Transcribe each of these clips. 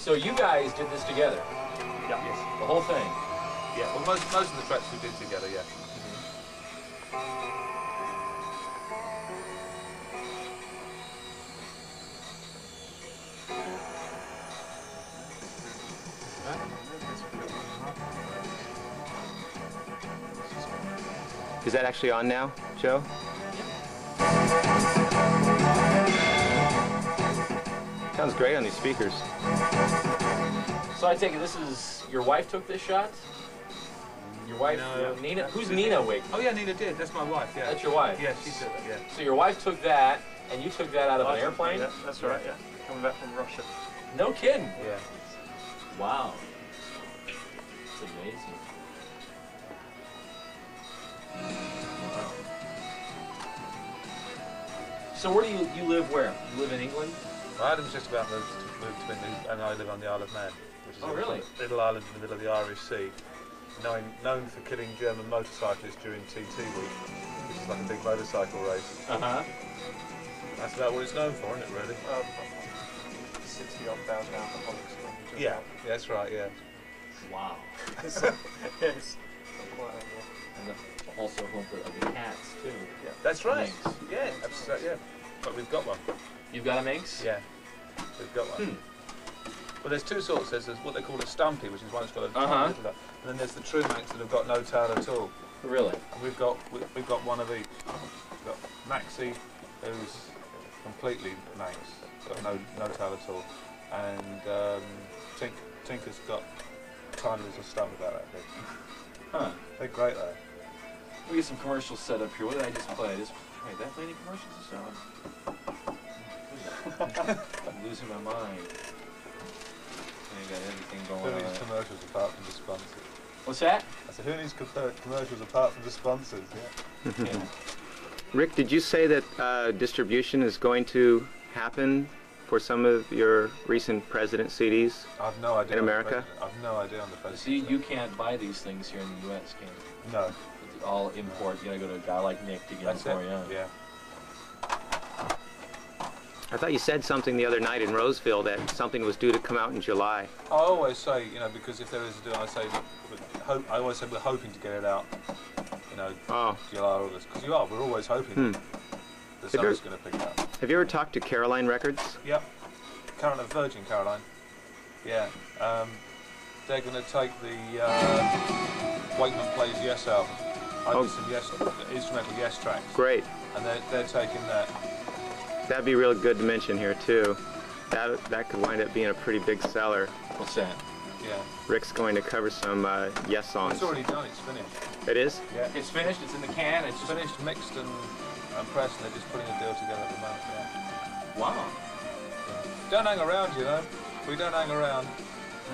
So you guys did this together? Yeah. Yes. The whole thing? Yeah, well most of the tracks we did together, yeah. Is that actually on now, Joe? Sounds great on these speakers. So I take it this is, your wife took this shot? Your wife, No. Nina? Who's Nina Wakeman? Oh yeah, Nina did. That's my wife, yeah. That's your wife? Yeah, she took it, yeah. So your wife took that, and you took that out of an airplane? Yeah, that's right, yeah. Coming back from Russia. No kidding? Yeah. Wow. It's amazing. Wow. So where do you live where? You live in England? Well, Adam's just about moved to England, and I live on the Isle of Man, which is Oh, a really? little island in the middle of the Irish Sea, known for killing German motorcyclists during TT week, which is like a big motorcycle race. Uh-huh. That's about what it's known for, isn't it, really? 60,000 alcoholics. Yeah, that's right, yeah. Wow. Yes. And also home of the cats, too. Yeah, that's right. Minx. Yeah, absolutely, yeah. But we've got one. You've got a minx? Yeah, we've got one. Well, there's two sorts. There's what they call a stumpy, which is one that's got a tiny little tail, and then there's the true Manx that have got no tail at all. Really? And we've got one of each. We've got Maxie, who's completely Manx, got no tail at all, and Tinker's got a tiny little stump about that big. Huh. They're great though. We get some commercials set up here. What did I just play? Wait, did I play any commercials or something? I'm losing my mind. I got everything going Who on. needs commercials apart from the sponsors? What's that? I said, who needs commercials apart from the sponsors? Yeah. Yeah. Rick, did you say that distribution is going to happen for some of your recent president CDs? I've no idea. In America? I've no idea on the president. See, you can't buy these things here in the U.S., can you? No. It's all import. You gotta go to a guy like Nick to get That's them it. for you. Yeah. I thought you said something the other night in Roseville that something was due to come out in July. I always say, because if there is a deal, I say, I always say we're hoping to get it out, July, August, because we're always hoping that something's going to pick up. Have you ever talked to Caroline Records? Yep. Virgin Caroline. Yeah. They're going to take the Wakeman Plays Yes album. I did some instrumental Yes tracks. Great. And they're taking that. That'd be real good to mention here too. That could wind up being a pretty big seller. What's that? Yeah. Rick's going to cover some Yes songs. It's already done. It's finished. It is? Yeah. It's finished. It's in the can. It's just Finished, mixed, and pressed. And they're just putting a deal together at the moment. Yeah. Wow. Don't hang around, We don't hang around.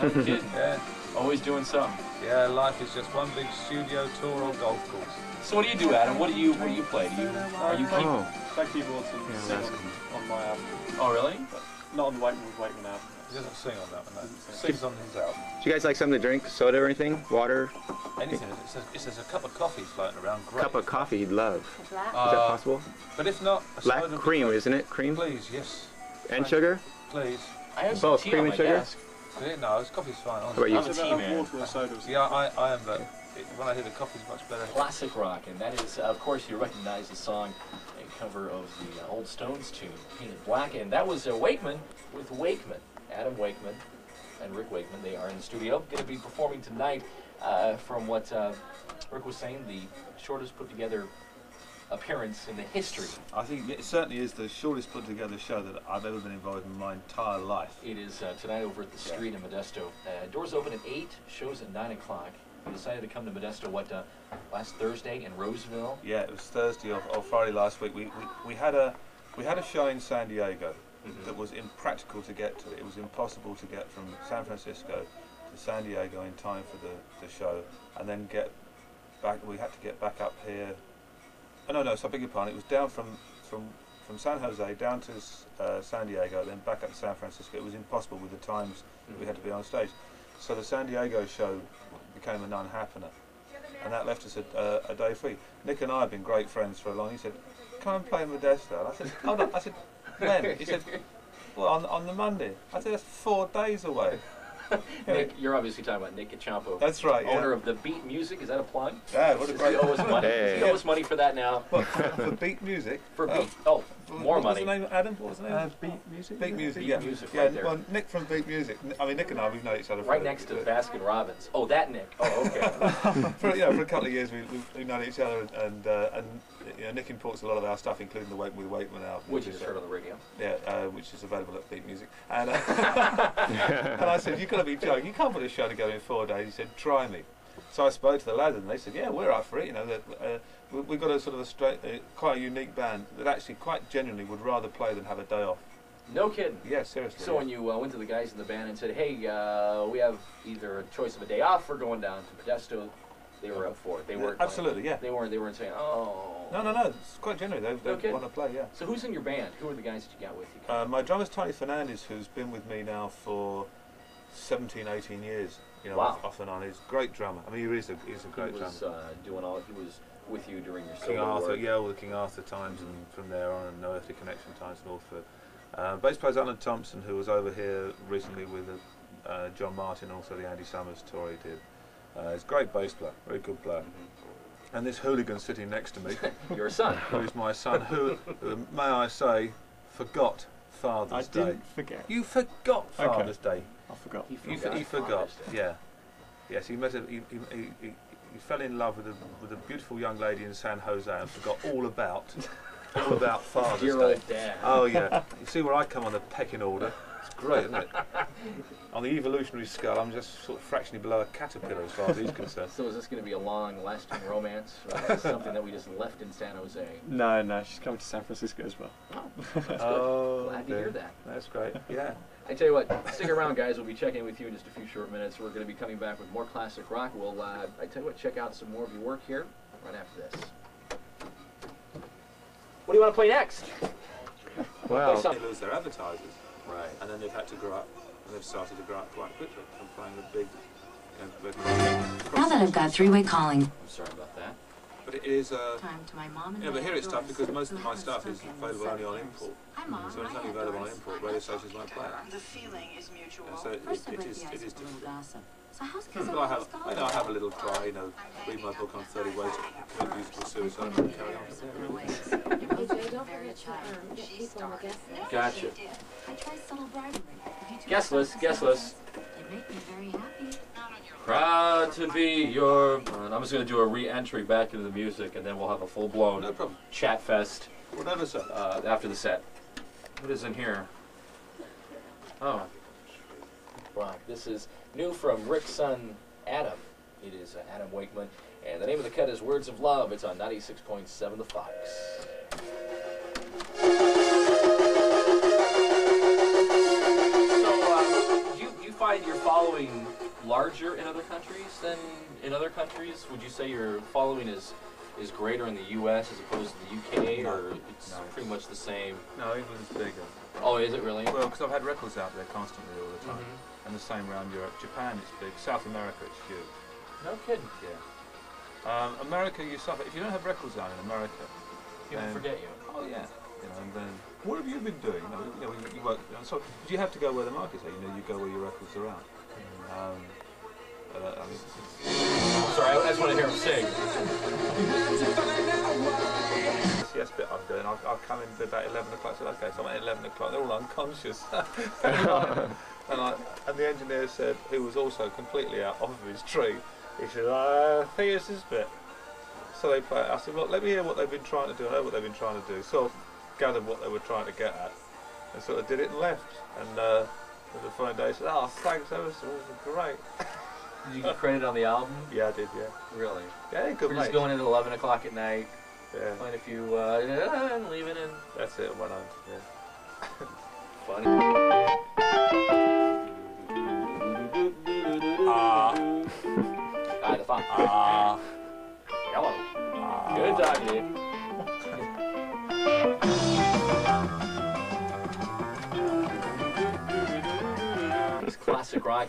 No kidding. Yeah. Always doing something. Yeah, life is just one big studio tour or golf course. So what do you do, Adam? What do you play? Are you keep? Play keyboards and sing on my album. Oh, really? But not on the Wakeman album. He doesn't sing on that one, no. Sings on his album. Do you guys like something to drink? Soda or anything? Water? Anything. It says a cup of coffee floating around. Great. Cup of coffee you'd love. Black. Is that possible? But if not, a Black soda cream, would be isn't it? Cream? Please, yes. And sugar? Please. I have some Both tea cream on and my sugar? desk. No, his coffee's fine. How about you? I'm a tea man. Water or sodas. Yeah, I am, but when I hear the coffee's much better. Classic rock, and that is, of course, you recognize the song, a cover of the old Stones tune, Painted Black, and that was Wakeman with Wakeman, Adam Wakeman and Rick Wakeman. They are in the studio, going to be performing tonight. From what Rick was saying, the shortest put together appearance in the history. I think it certainly is the shortest put together show that I've ever been involved in my entire life. It is tonight over at the street in Modesto. Doors open at 8, shows at 9 o'clock. You decided to come to Modesto, last Thursday in Roseville? Yeah, it was Thursday or Friday last week. We had a show in San Diego that was impractical to get to. It was impossible to get from San Francisco to San Diego in time for the show, and then get back. We had to get back up here. Oh, no, so I beg your pardon. It was down from San Jose down to San Diego, then back up to San Francisco. It was impossible with the times that we had to be on stage. So the San Diego show became a non-happener, and that left us a day free. Nick and I have been great friends for a long. He said, "Come and play Modesto." And I said, "Hold on." I said, "When?" He said, Well, on the Monday. I said, that's 4 days away. Nick, you're obviously talking about Nick Kachampo. That's right, yeah. Owner of the Beat Music. Is that a plug? Yeah, what a Does great... he owe us money? Hey. Does he owe us money for that now? What, for Beat Music? For Beat? Oh, more money. What was the name, Adam? What was the name? Beat Music? Beat Music, Beat yeah. Music, Yeah, right there. well, Nick from Beat Music. I mean, Nick and I, we've known each other for... Right next to Baskin Robbins. Oh, that Nick. Oh, okay. for a couple of years we've known each other, and you know, Nick imports a lot of our stuff, including the Wakemans album, Which you just heard on the radio. Yeah, which is available at Beat Music. And, and I said, you've got to be joking. You can't put a show together in 4 days. He said, try me. So I spoke to the lads, and they said, yeah, we're up for it. You know, that we've got a sort of quite a unique band that actually quite genuinely would rather play than have a day off. No kidding. Yeah, seriously. So when you went to the guys in the band and said, hey, we have either a choice of a day off or going down to Modesto, they were up for it. They weren't absolutely, like, yeah. They weren't saying, oh. No. It's quite genuine. They want to play, yeah. So who's in your band? Who are the guys that you got with you? My drummer's Tony Fernandez, who's been with me now for 17, 18 years. You know, wow. off and on. He's a great drummer. I mean, he's a great drummer. He was with you during your King solo Arthur, work. yeah, all the King Arthur times, and from there on, and No Earthly Connection times and all for. Bass player Alan Thompson, who was over here recently with John Martin, also the Andy Summers tour he did. He's a great bass player, very good player. And this hooligan sitting next to me, Your son. who is my son, who, may I say, forgot Father's Day. I didn't forget. You forgot Father's Day. I forgot. He You forgot. forgot, yeah. Yes, he met he fell in love with a beautiful young lady in San Jose and forgot all about Father's Dear Day. old dad. Oh yeah. You see where I come on the pecking order? It's great, isn't it? On the evolutionary scale, I'm just sort of fractionally below a caterpillar as far as he's concerned. So is this going to be a long-lasting romance, or is this something that we just left in San Jose? No, she's coming to San Francisco as well. Oh, that's good. Oh, Glad to hear that. That's great. Yeah. I tell you what, stick around, guys. We'll be checking in with you in just a few short minutes. We're going to be coming back with more classic rock. We'll, I tell you what, check out some more of your work here right after this. What do you want to play next? Well, They lose their advertisers, Right. and then they've had to grow up, and they've started to grow up quite quickly and playing a big. Now that I've got three-way calling. I'm sorry about that. But it is. Time to my mom and Yeah, but here it's tough outdoors. because most of my And stuff is spoken available only on seven import. years. Hi, Mom. So when it's Hi, only available on outdoors. import, radio stations won't play it. The feeling is mutual. And so First I it break is the ice with a little difficult. gossip. So how's But I have a little try, you know, read my book on 30 ways to commit musical suicide and carry on from there. AJ, don't forget to get people on the guest list. Gotcha. I try subtle bribery. If you two Guest are list, guest list. They make me very happy. Proud to be your... And I'm just going to do a re-entry back into the music, and then we'll have a full-blown No problem. chat fest Whatever, sir. after the set. What is in here? Oh. Wow. This is new from Rick's son, Adam. It is Adam Wakeman. And the name of the cut is Words of Love. It's on 96.7 The Fox. So, do you find your following larger in other countries than in other countries? Would you say your following is greater in the U.S. as opposed to the U.K., No. or it's pretty much the same? No, England's bigger. Oh, is it really? Well, because I've had records out there constantly all the time. And the same around Europe. Japan, it's big. South America, it's huge. No kidding. Yeah. America, you suffer. If you don't have records out in America, People then- forget you. Oh yeah. You know, and then what have you been doing? You work. So you have to go where the markets are. You go where your records are out. I mean, Sorry, I just want to hear him sing. yes bit I'm doing. I'll come in about 11 o'clock. So okay, so I'm at 11 o'clock. They're all unconscious. and the engineer said, who was also completely out of his tree, he said, I think it's this bit. So they play it. I said, well, let me hear what they've been trying to do. I know what they've been trying to do. So gathered what they were trying to get at, and sort of did it and left. And the following day, said, oh, thanks, that was great. Did you get credit on the album? Yeah, I did. Yeah. Really? Yeah, good We're mate. just going in at 11 o'clock at night, Yeah. playing a few, and leaving, and That's it. Went home. Yeah. funny. The Fox. Hello. Good talking to you. It's classic rock.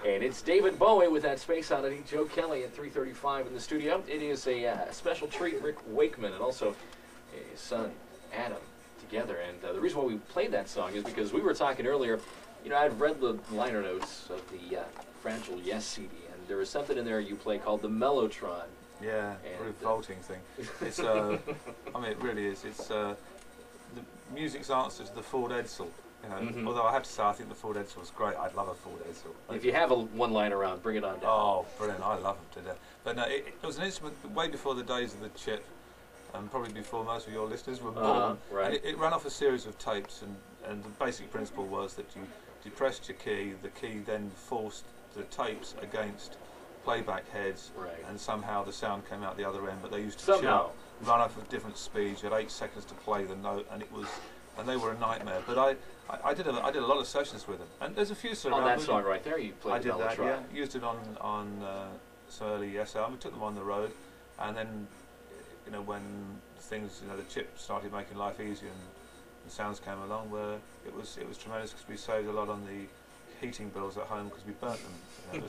And it's David Bowie with that Space Oddity, Joe Kelly at 3:35 in the studio. It is a special treat, Rick Wakeman, and also his son, Adam, together. And the reason why we played that song is because we were talking earlier, you know, I'd read the liner notes of the Fragile Yes CD, and there was something in there you play called the Mellotron. Yeah, revolting thing. It's, I mean, it really is. It's the music's answer to the Ford Edsel. You know, although I have to say, I think the Ford Edsel was great. I'd love a Ford Edsel. If you have a one line around, bring it on down. Oh, brilliant! I love them to death. But no, it was an instrument way before the days of the chip, and probably before most of your listeners were born. Right. And it ran off a series of tapes, and the basic principle was that you depressed your key. The key then forced the tapes against playback heads, and somehow the sound came out the other end. But they used to run off at different speeds. You had 8 seconds to play the note, and it was. And they were a nightmare, but I did a lot of sessions with them, and there's a few sort of. On that song right there, you played. I did that, yeah. Used it on some early SL. We took them on the road, and then, you know, when things, you know, the chip started making life easier and the sounds came along, where it was tremendous because we saved a lot on the heating bills at home because we burnt them. You know,